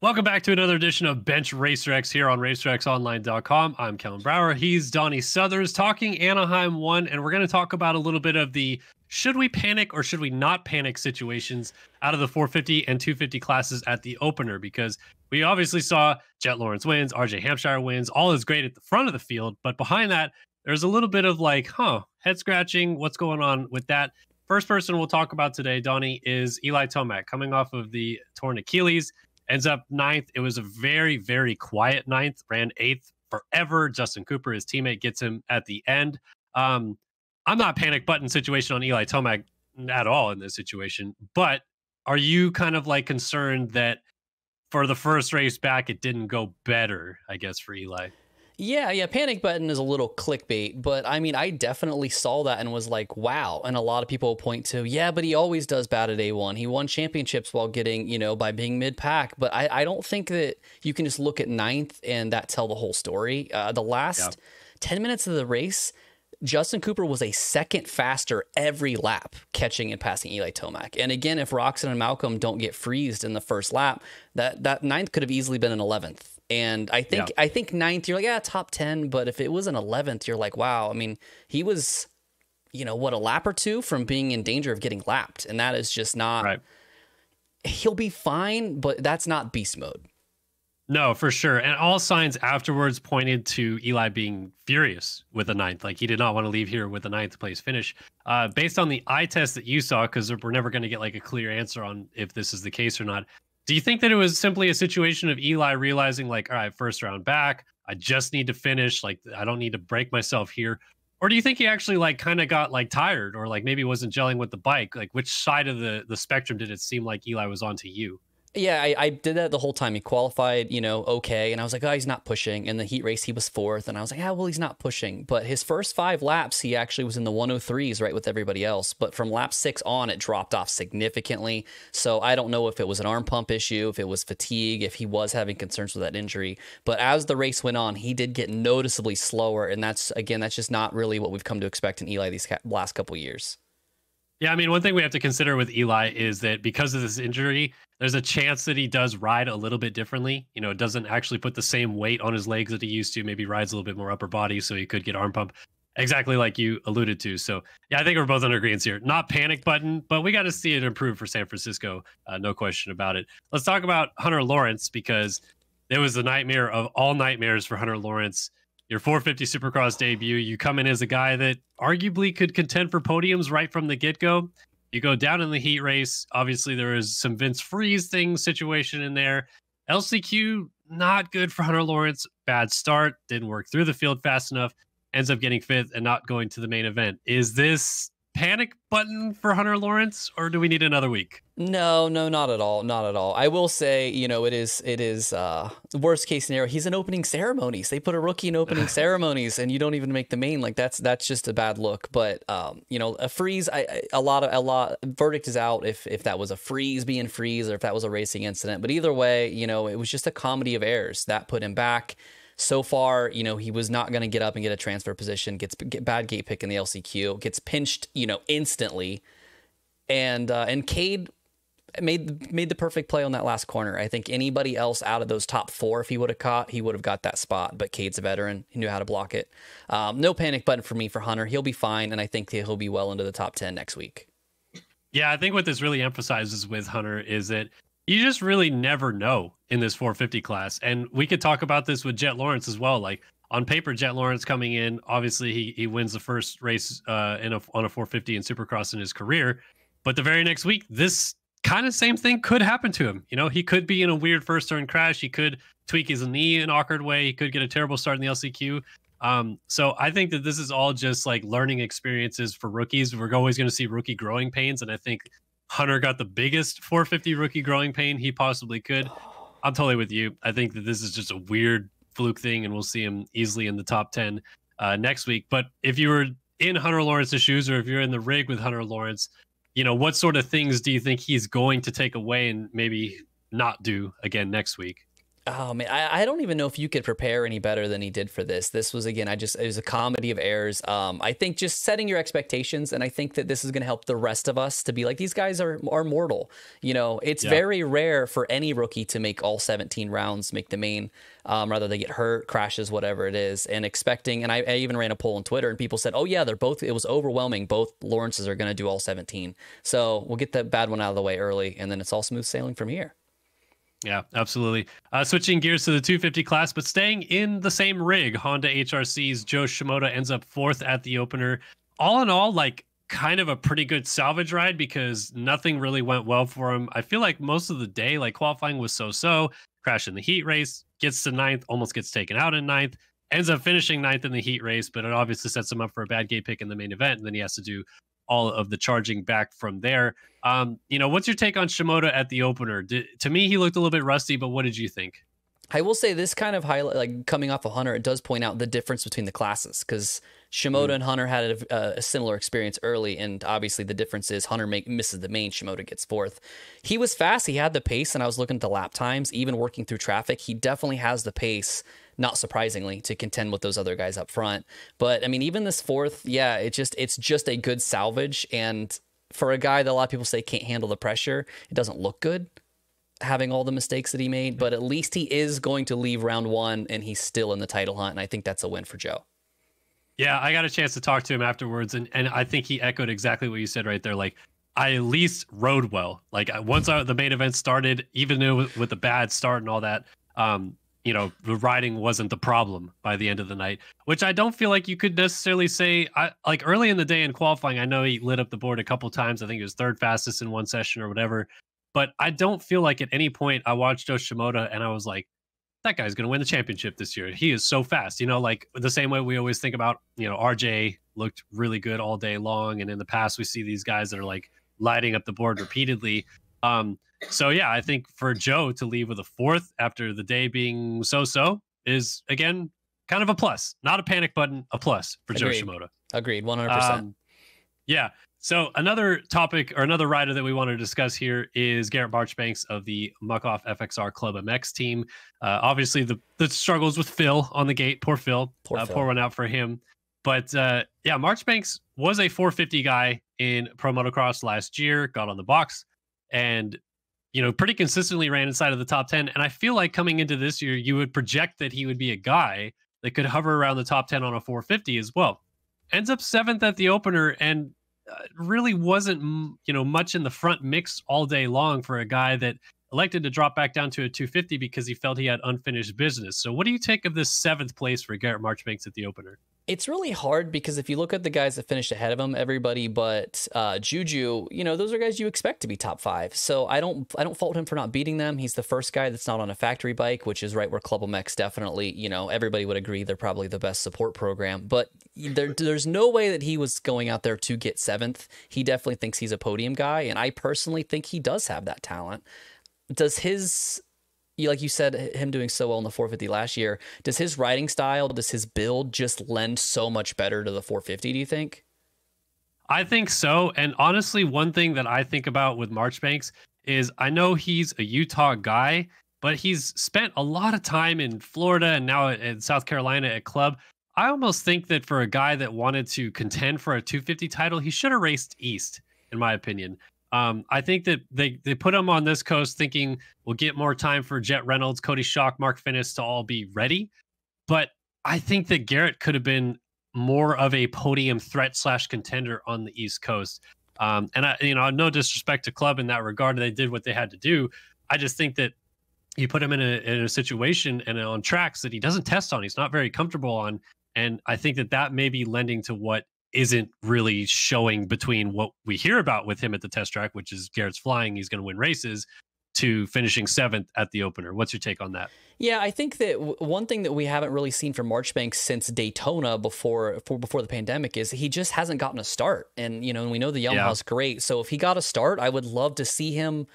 Welcome back to another edition of Bench RacerX here on racerxonline.com. I'm Kellen Brauer. He's Donnie Southers talking Anaheim 1, and we're going to talk about a little bit of the should we panic or should we not panic situations out of the 450 and 250 classes at the opener, because we obviously saw Jet Lawrence wins, RJ Hampshire wins, all is great at the front of the field, but behind that, there's a little bit of like, head scratching, what's going on with that? First person we'll talk about today, Donnie, is Eli Tomac, coming off of the torn Achilles. Ends up ninth. It was a very, very quiet ninth. Ran eighth forever. Justin Cooper, his teammate, gets him at the end. I'm not panic button situation on Eli Tomac at all in this situation. But are you kind of like concerned that for the first race back, it didn't go better, I guess, for Eli? Yeah, panic button is a little clickbait, but I mean, I definitely saw that and was like, wow. And a lot of people point to, yeah, but he always does bad at A1. He won championships while getting, by being mid-pack. But I don't think that you can just look at ninth and that tell the whole story. The last 10 minutes of the race, Justin Cooper was a second faster every lap catching and passing Eli Tomac. And again, if Roxon and Malcolm don't get freezed in the first lap, that ninth could have easily been an 11th. And I think ninth, you're like, yeah, top 10. But if it was an 11th, you're like, wow. I mean, he was, a lap or two from being in danger of getting lapped. And that is just not, right. He'll be fine, but that's not beast mode. No, for sure. And all signs afterwards pointed to Eli being furious with the ninth. Like, he did not want to leave here with the ninth place finish. Based on the eye test that you saw, because we're never going to get like a clear answer on if this is the case or not. Do you think that it was simply a situation of Eli realizing like, all right, first round back, I just need to finish. Like, I don't need to break myself here. Or do you think he actually like kind of got like tired or like maybe wasn't gelling with the bike? Like, which side of the spectrum did it seem like Eli was on to you? Yeah, I did that the whole time. He qualified, okay. And I was like, oh, he's not pushing. In the heat race, he was fourth. And I was like, well, he's not pushing. But his first 5 laps, he actually was in the 103s, right, with everybody else. But from lap 6 on, it dropped off significantly. So I don't know if it was an arm pump issue, if it was fatigue, if he was having concerns with that injury. But as the race went on, he did get noticeably slower. And that's just not really what we've come to expect in Eli these last couple years. Yeah, I mean, one thing we have to consider with Eli is that because of this injury, there's a chance that he does ride a little bit differently. It doesn't actually put the same weight on his legs that he used to. Maybe rides a little bit more upper body, so he could get arm pump, exactly like you alluded to. So, yeah, I think we're both on agreement here. Not panic button, but we got to see it improve for San Francisco. No question about it. Let's talk about Hunter Lawrence, because it was the nightmare of all nightmares for Hunter Lawrence. Your 450 Supercross debut, you come in as a guy that arguably could contend for podiums right from the get-go. You go down in the heat race. Obviously, there is some Vince Freeze thing situation in there. LCQ, not good for Hunter Lawrence. Bad start. Didn't work through the field fast enough. Ends up getting 5th and not going to the main event. Is this panic button for Hunter Lawrence, or do we need another week? No, not at all. Not at all. I will say, it is worst case scenario. He's in opening ceremonies. They put a rookie in opening ceremonies and you don't even make the main. Like that's just a bad look. But, a freeze, a lot verdict is out if that was a freeze being freeze or if that was a racing incident. But either way, it was just a comedy of errors that put him back. So far, he was not going to get up and get a transfer position, get bad gate pick in the LCQ, gets pinched, instantly. And Cade made the perfect play on that last corner. I think anybody else out of those top 4, if he would have caught, he would have got that spot. But Cade's a veteran. He knew how to block it. No panic button for me for Hunter. He'll be fine. And I think he'll be well into the top 10 next week. Yeah, I think what this really emphasizes with Hunter is that you just really never know in this 450 class. And we could talk about this with Jet Lawrence as well. Like on paper, Jet Lawrence coming in, obviously he wins the first race on a 450 in Supercross in his career. But the very next week, this kind of same thing could happen to him. He could be in a weird first turn crash. He could tweak his knee in an awkward way. He could get a terrible start in the LCQ. So I think that this is all just like learning experiences for rookies. We're always going to see rookie growing pains. And I think Hunter got the biggest 450 rookie growing pain he possibly could. I'm totally with you. I think that this is just a weird fluke thing, and we'll see him easily in the top 10 next week. But if you were in Hunter Lawrence's shoes, or if you're in the rig with Hunter Lawrence, what sort of things do you think he's going to take away and maybe not do again next week? Oh man, I don't even know if you could prepare any better than he did for this. This was, again, it was a comedy of errors. I think just setting your expectations, and I think that this is going to help the rest of us to be like, these guys are mortal. You know, it's very rare for any rookie to make all 17 rounds, make the main. Rather they get hurt, crashes, whatever it is, and expecting. And I even ran a poll on Twitter, and people said, "Oh yeah, they're both." It was overwhelming. Both Lawrences are going to do all 17. So we'll get that bad one out of the way early, and then it's all smooth sailing from here. Yeah, absolutely. Switching gears to the 250 class, but staying in the same rig, Honda HRC's Joe Shimoda ends up 4th at the opener. All in all, like, kind of a pretty good salvage ride because nothing really went well for him. I feel like most of the day, like, qualifying was so-so, crashed in the heat race, gets to 9th, almost gets taken out in 9th, ends up finishing 9th in the heat race, but it obviously sets him up for a bad gate pick in the main event, and then he has to do all of the charging back from there. What's your take on Shimoda at the opener? To me, he looked a little bit rusty, but what did you think? I will say this kind of highlight, like coming off of Hunter, it does point out the difference between the classes, because Shimoda and Hunter had a similar experience early, and obviously the difference is Hunter misses the main, Shimoda gets 4th. He was fast, he had the pace, and I was looking at the lap times, even working through traffic, he definitely has the pace, not surprisingly, to contend with those other guys up front. But I mean, even this 4th, yeah, it's just a good salvage, and for a guy that a lot of people say can't handle the pressure, it doesn't look good having all the mistakes that he made, but at least he is going to leave round 1 and he's still in the title hunt, and I think that's a win for Joe. Yeah, I got a chance to talk to him afterwards, and I think he echoed exactly what you said right there. Like, I at least rode well. Like, once the main event started, even with the bad start and all that, the riding wasn't the problem by the end of the night, which I don't feel like you could necessarily say. Like early in the day in qualifying, I know he lit up the board a couple times. I think he was 3rd fastest in one session or whatever. But I don't feel like at any point I watched Joe Shimoda and I was like, that guy's going to win the championship this year. He is so fast, like the same way we always think about, RJ looked really good all day long. And in the past, we see these guys that are like lighting up the board repeatedly. So yeah, I think for Joe to leave with a 4th after the day being so-so is, again, kind of a plus. Not a panic button, a plus for Joe Shimoda. Agreed, 100%. Yeah. So another topic or another rider that we want to discuss here is Garrett Marchbanks of the Muck-Off FXR Club MX team. Obviously, the struggles with Phil on the gate. Poor Phil. Pour one out for him. But yeah, Marchbanks was a 450 guy in Pro Motocross last year, got on the box, and pretty consistently ran inside of the top 10. And I feel like coming into this year, you would project that he would be a guy that could hover around the top 10 on a 450 as well. Ends up 7th at the opener, and really wasn't much in the front mix all day long for a guy that elected to drop back down to a 250 because he felt he had unfinished business. So what do you take of this 7th place for Garrett Marchbanks at the opener? It's really hard because if you look at the guys that finished ahead of him, everybody but Juju, those are guys you expect to be top 5. So I don't fault him for not beating them. He's the first guy that's not on a factory bike, which is right where Club MX definitely, everybody would agree they're probably the best support program. But there's no way that he was going out there to get 7th. He definitely thinks he's a podium guy, and I personally think he does have that talent. Does his... like you said, him doing so well in the 450 last year, does his riding style, does his build just lend so much better to the 450, do you think? I think so. And honestly, one thing that I think about with Marchbanks is I know he's a Utah guy, but he's spent a lot of time in Florida and now in South Carolina at Club. I almost think that for a guy that wanted to contend for a 250 title, he should have raced East, in my opinion. I think that they put him on this coast thinking we'll get more time for Jet Reynolds, Cody Schock, Mark Finnis to all be ready. But I think that Garrett could have been more of a podium threat / contender on the East Coast. And no disrespect to Club in that regard. They did what they had to do. I just think that you put him in a situation and on tracks that he doesn't test on. He's not very comfortable on. And I think that may be lending to what isn't really showing between what we hear about with him at the test track, which is Garrett's flying, he's going to win races, to finishing 7th at the opener. What's your take on that? Yeah, I think that one thing that we haven't really seen from Marchbanks since Daytona before the pandemic is he just hasn't gotten a start. And, and we know the Yamaha's great. So if he got a start, I would love to see him,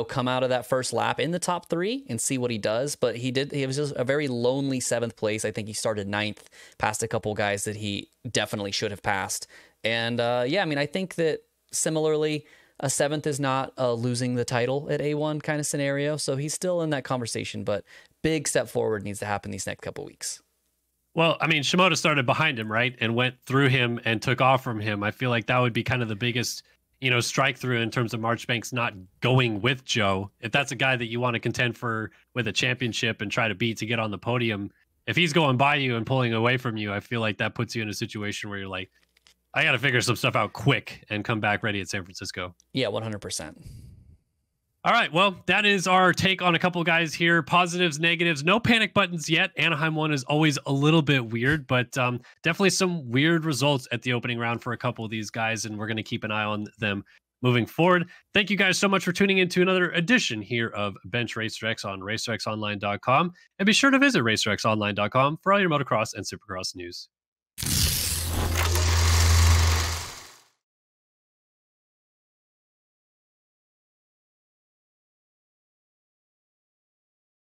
come out of that first lap in the top 3 and see what he does. But he was just a very lonely 7th place. I think he started 9th, passed a couple guys that he definitely should have passed. And I think that similarly, A 7th is not losing the title at A1 kind of scenario. So he's still in that conversation, but big step forward needs to happen these next couple weeks. Well, I mean, Shimoda started behind him, right? And went through him and took off from him. I feel like that would be kind of the biggest, strike through in terms of Marchbanks not going with Joe. If that's a guy that you want to contend for with a championship and try to beat to get on the podium, if he's going by you and pulling away from you, I feel like that puts you in a situation where you're like, I got to figure some stuff out quick and come back ready at San Francisco. Yeah, 100%. All right, well, that is our take on a couple of guys here. Positives, negatives, no panic buttons yet. Anaheim 1 is always a little bit weird, but definitely some weird results at the opening round for a couple of these guys, and we're going to keep an eye on them moving forward. Thank you guys so much for tuning in to another edition here of Bench Racer X on racerxonline.com, and be sure to visit racerxonline.com for all your motocross and supercross news.